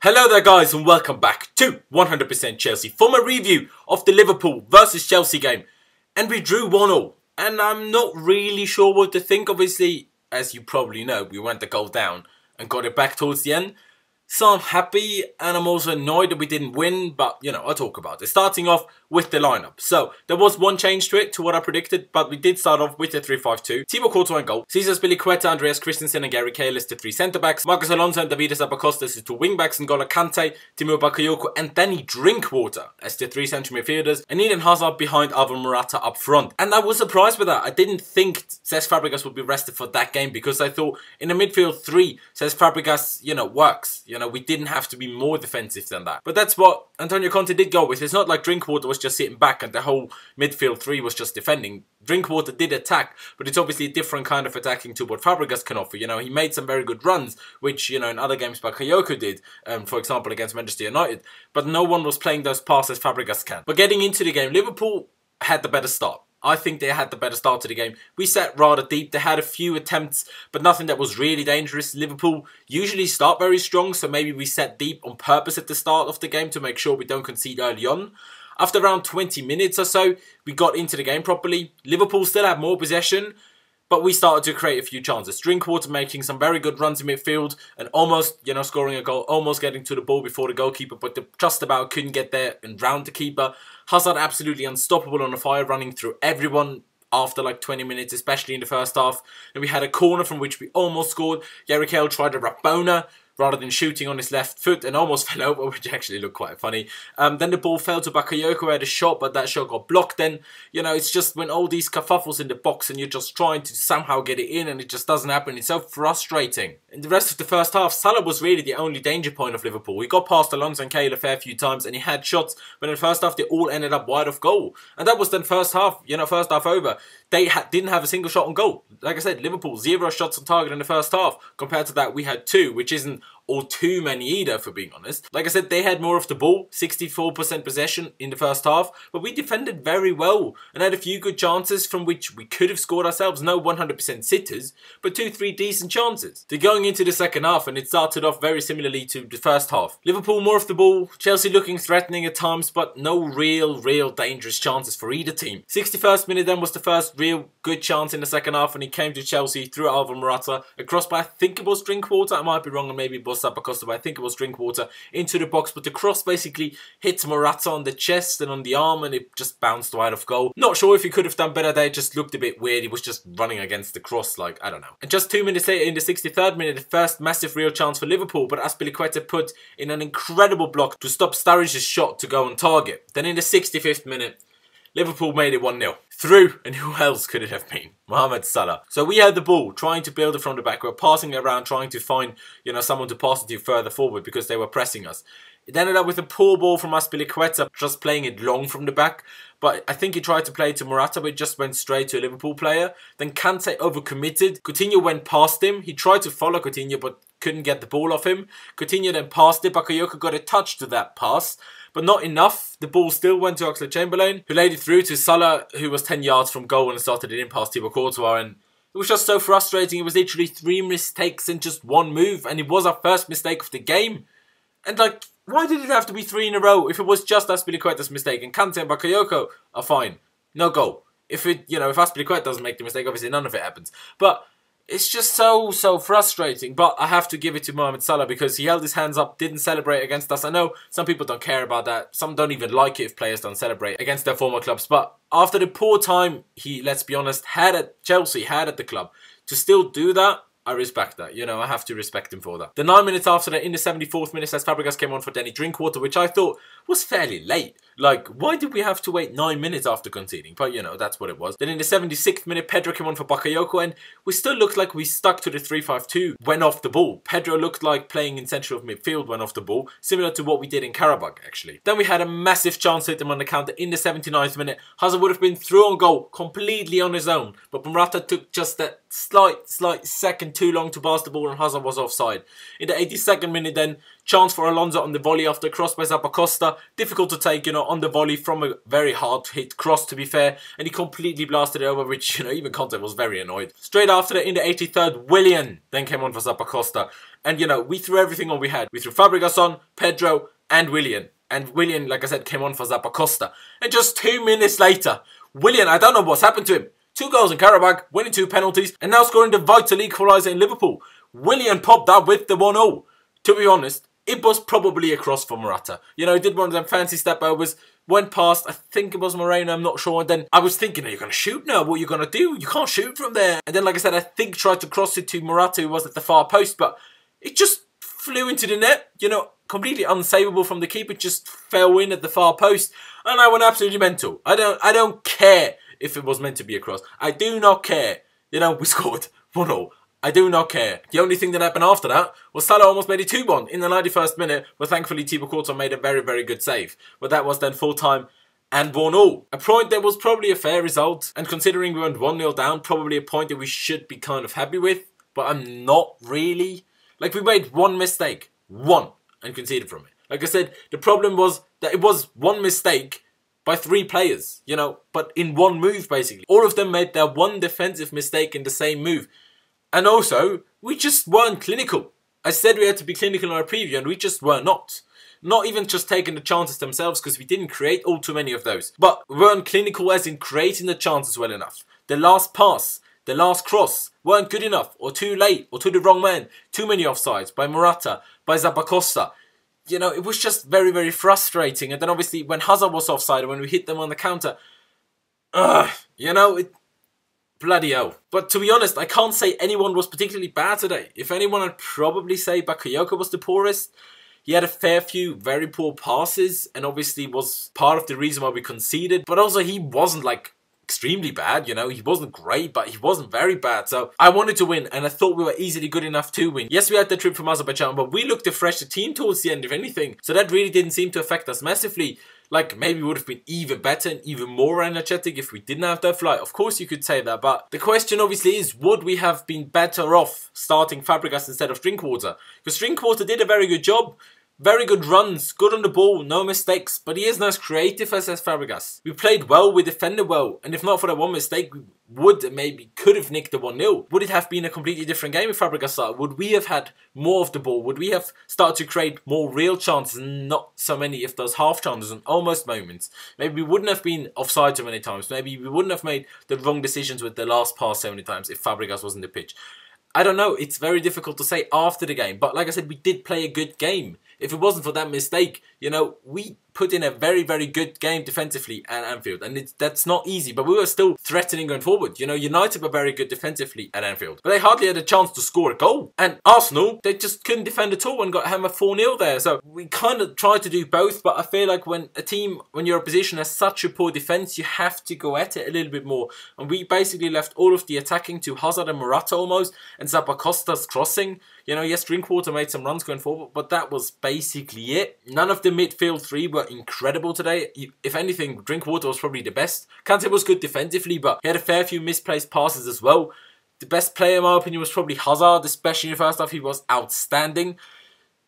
Hello there guys and welcome back to 100% Chelsea for my review of the Liverpool versus Chelsea game. And we drew 1-1 and I'm not really sure what to think. Obviously, as you probably know, we went the goal down and got it back towards the end. So I'm happy and I'm also annoyed that we didn't win, but you know, I'll talk about it. Starting off with the lineup. So there was one change to it to what I predicted, but we did start off with the 3-5-2. Thibaut Courtois in goal. Cesar Azpilicueta, Andreas Christensen and Gary Cahill as the three centre-backs. Marcos Alonso and Davidas Zappacosta as the two wing-backs. N'Golo Kante, Timo Bakayoko and Danny Drinkwater as the three central midfielders. And Eden Hazard behind Alvaro Morata up front. And I was surprised with that. I didn't think Cesc Fabregas would be rested for that game because I thought in the midfield three, Cesc Fabregas, works. We didn't have to be more defensive than that. But that's what Antonio Conte did go with. It's not like Drinkwater was just sitting back and the whole midfield three was just defending. Drinkwater did attack, but it's obviously a different kind of attacking to what Fabregas can offer. He made some very good runs, which, in other games Bakayoko did, for example, against Manchester United. But no one was playing those passes Fabregas can. But getting into the game, Liverpool had the better start. I think they had the better start to the game. We sat rather deep. They had a few attempts, but nothing that was really dangerous. Liverpool usually start very strong, so maybe we sat deep on purpose at the start of the game to make sure we don't concede early on. After around 20 minutes or so, we got into the game properly. Liverpool still had more possession, but we started to create a few chances. Drinkwater making some very good runs in midfield and almost, scoring a goal, almost getting to the ball before the goalkeeper, but just about couldn't get there and round the keeper. Hazard absolutely unstoppable on the fire, running through everyone after like 20 minutes, especially in the first half. And we had a corner from which we almost scored. Gary Cahill tried a Rabona rather than shooting on his left foot and almost fell over, which actually looked quite funny. Then the ball fell to Bakayoko, who had a shot, but that shot got blocked then. It's just when all these kerfuffles in the box and you're just trying to somehow get it in and it just doesn't happen. It's so frustrating. In the rest of the first half, Salah was really the only danger point of Liverpool. He got past Alonso and Cahill a fair few times and he had shots, but in the first half they all ended up wide of goal. And that was then first half over. They didn't have a single shot on goal. Like I said, Liverpool, 0 shots on target in the first half. Compared to that, we had 2, which isn't or too many either, for being honest. Like I said, they had more of the ball, 64% possession in the first half, but we defended very well and had a few good chances from which we could have scored ourselves. No 100% sitters, but 2-3 decent chances. They're going into the second half and it started off very similarly to the first half. Liverpool more of the ball, Chelsea looking threatening at times, but no real dangerous chances for either team. 61st minute then was the first real good chance in the second half when he came to Chelsea through Alvaro Morata, across by I think it was Drinkwater, I might be wrong, and maybe Zappacosta, but I think it was Drinkwater into the box, but the cross basically hits Morata on the chest and on the arm and it just bounced wide of goal. Not sure if he could have done better there, it just looked a bit weird. He was just running against the cross, like, I don't know. And just 2 minutes later in the 63rd minute, the first massive real chance for Liverpool, but Azpilicueta put in an incredible block to stop Sturridge's shot to go on target. Then in the 65th minute, Liverpool made it 1-0. Through, and who else could it have been? Mohamed Salah. So we had the ball, trying to build it from the back. We were passing it around, trying to find, someone to pass it to further forward because they were pressing us. It ended up with a poor ball from Azpilicueta, just playing it long from the back. But I think he tried to play it to Morata, but it just went straight to a Liverpool player. Then Kante overcommitted. Coutinho went past him. He tried to follow Coutinho, but couldn't get the ball off him. Coutinho then passed it. Bakayoko got a touch to that pass, but not enough. The ball still went to Oxlade-Chamberlain, who laid it through to Salah, who was 10 yards from goal and started it in past Thibaut Courtois. And it was just so frustrating. It was literally 3 mistakes in just 1 move, and it was our first mistake of the game. And like, why did it have to be 3 in a row? If it was just Azpilicueta's mistake and Kante and Bakayoko are fine, no goal. If if Azpilicueta doesn't make the mistake, obviously none of it happens. But it's just so frustrating. But I have to give it to Mohamed Salah because he held his hands up, didn't celebrate against us. I know some people don't care about that. Some don't even like it if players don't celebrate against their former clubs. But after the poor time he, let's be honest, had at Chelsea, had at the club, to still do that, I respect that. I have to respect him for that. The 9 minutes after that, in the 74th minute, as Fabregas came on for Danny Drinkwater, which I thought was fairly late. Like, why did we have to wait 9 minutes after conceding? But, that's what it was. Then in the 76th minute, Pedro came on for Bakayoko, and we still looked like we stuck to the 3-5-2 when off the ball. Pedro looked like playing in central of midfield when off the ball, similar to what we did in Karabakh, actually. Then we had a massive chance to hit them on the counter in the 79th minute. Hazard would have been through on goal completely on his own, but Morata took just that slight second too long to pass the ball and Hazard was offside. In the 82nd minute then, chance for Alonso on the volley after cross by Zappacosta. Difficult to take, on the volley from a very hard hit cross, to be fair. And he completely blasted it over, which, even Conte was very annoyed. Straight after that, in the 83rd, Willian then came on for Zappacosta. And, we threw everything on we had. We threw Fabregas on, Pedro and Willian. And Willian, like I said, came on for Zappacosta. And just 2 minutes later, Willian, I don't know what's happened to him. 2 goals in Karabakh, winning 2 penalties, and now scoring the vital equaliser in Liverpool. Willian popped that with the 1-0. To be honest, it was probably a cross for Morata. He did one of them fancy step-overs, went past, I think it was Moreno, I'm not sure. And then I was thinking, are you going to shoot now? What are you going to do? You can't shoot from there. And then, like I said, I think tried to cross it to Morata, who was at the far post, but it just flew into the net, completely unsavable from the keeper, just fell in at the far post. And I went absolutely mental. I don't care if it was meant to be a cross. I do not care. We scored 1-0. I do not care. The only thing that happened after that was Salah almost made it 2-1 in the 91st minute, but thankfully Thibaut Courtois made a very, very good save. But that was then full time and 1-0. A point that was probably a fair result, and considering we went 1-0 down, probably a point that we should be kind of happy with, but I'm not really. We made one mistake. One. And conceded from it. Like I said, the problem was that it was one mistake by 3 players, but in one move, basically. All of them made their one defensive mistake in the same move. And also, we just weren't clinical. I said we had to be clinical in our preview, and we just were not. Not even just taking the chances themselves, because we didn't create all too many of those. But we weren't clinical as in creating the chances well enough. The last pass, the last cross weren't good enough, or too late, or to the wrong man. Too many offsides by Morata, by Zappacosta. It was just very, very frustrating. And then obviously when Hazard was offside, when we hit them on the counter, bloody hell. But to be honest, I can't say anyone was particularly bad today. If anyone, I'd probably say Bakayoko was the poorest. He had a fair few very poor passes, and obviously was part of the reason why we conceded. But also he wasn't extremely bad, he wasn't great, but he wasn't very bad. So I wanted to win, and I thought we were easily good enough to win. Yes, we had the trip from Azerbaijan, but we looked a fresher team towards the end, if anything. So that really didn't seem to affect us massively. Maybe we would have been even better and even more energetic if we didn't have that flight. Of course you could say that, but the question obviously is, would we have been better off starting Fabregas instead of Drinkwater? Because Drinkwater did a very good job. Very good runs, good on the ball, no mistakes, but he is not as creative as Fabregas. We played well, we defended well, and if not for that one mistake, we would and maybe could have nicked the 1-0. Would it have been a completely different game if Fabregas started? Would we have had more of the ball? Would we have started to create more real chances and not so many of those half chances and almost moments? Maybe we wouldn't have been offside so many times. Maybe we wouldn't have made the wrong decisions with the last pass so many times if Fabregas was on the pitch. I don't know, it's very difficult to say after the game, but like I said, we did play a good game. If it wasn't for that mistake, we put in a very, very good game defensively at Anfield, and that's not easy, but we were still threatening going forward. United were very good defensively at Anfield, but they hardly had a chance to score a goal. And Arsenal, they just couldn't defend at all and got hammered 4-0 there. So we kind of tried to do both, but I feel like when your opposition has such a poor defence, you have to go at it a little bit more. And we basically left all of the attacking to Hazard and Morata almost, and Zappacosta's crossing. Yes, Drinkwater made some runs going forward, but that was basically it. None of the midfield 3 were incredible today. If anything, Drinkwater was probably the best. Kante was good defensively, but he had a fair few misplaced passes as well. The best player, in my opinion, was probably Hazard, especially in the first half. He was outstanding,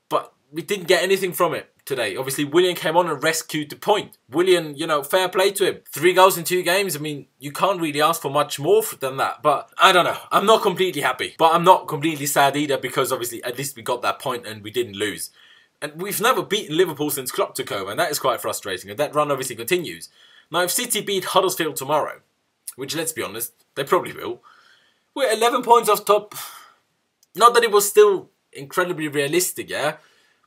but we didn't get anything from it today. Obviously, Willian came on and rescued the point. Willian, fair play to him. 3 goals in 2 games. I mean, you can't really ask for much more than that. But I don't know. I'm not completely happy. But I'm not completely sad either, because obviously at least we got that point and we didn't lose. And we've never beaten Liverpool since Klopp took over, and that is quite frustrating. And that run obviously continues. Now, if City beat Huddersfield tomorrow, which, let's be honest, they probably will, we're 11 points off top. Not that it was still incredibly realistic, yeah?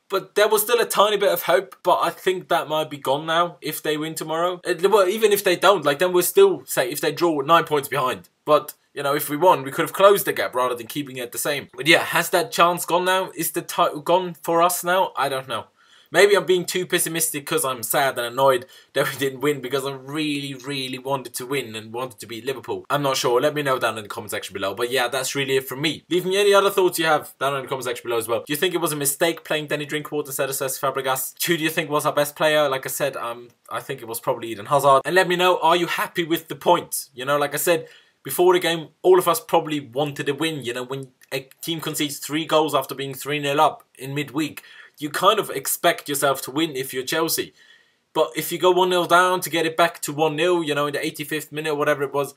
But there was still a tiny bit of hope, but I think that might be gone now if they win tomorrow. Well, even if they don't, then we're still, say, if they draw, 9 points behind. But, if we won, we could have closed the gap rather than keeping it the same. But yeah, has that chance gone now? Is the title gone for us now? I don't know. Maybe I'm being too pessimistic because I'm sad and annoyed that we didn't win, because I really, really wanted to win and wanted to beat Liverpool. I'm not sure. Let me know down in the comment section below. But yeah, that's really it from me. Leave me any other thoughts you have down in the comment section below as well. Do you think it was a mistake playing Danny Drinkwater instead of Cesc Fabregas? Who do you think was our best player? Like I said, I think it was probably Eden Hazard. And let me know, are you happy with the point? Like I said, before the game, all of us probably wanted a win. You know, when a team concedes 3 goals after being 3-0 up in midweek, you kind of expect yourself to win if you're Chelsea. But if you go 1-0 down to get it back to 1-0, you know, in the 85th minute or whatever it was,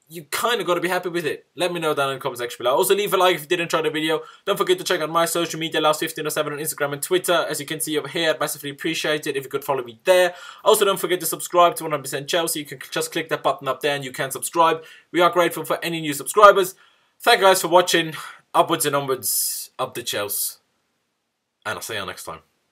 you kind of got to be happy with it. Let me know down in the comment section below. Also, leave a like if you did enjoy the video. Don't forget to check out my social media, last1507 on Instagram and Twitter. As you can see over here, I'd massively appreciate it if you could follow me there. Also, don't forget to subscribe to 100% Chelsea. You can just click that button up there and you can subscribe. We are grateful for any new subscribers. Thank you guys for watching. Upwards and onwards, up the Chelsea. And I'll see you next time.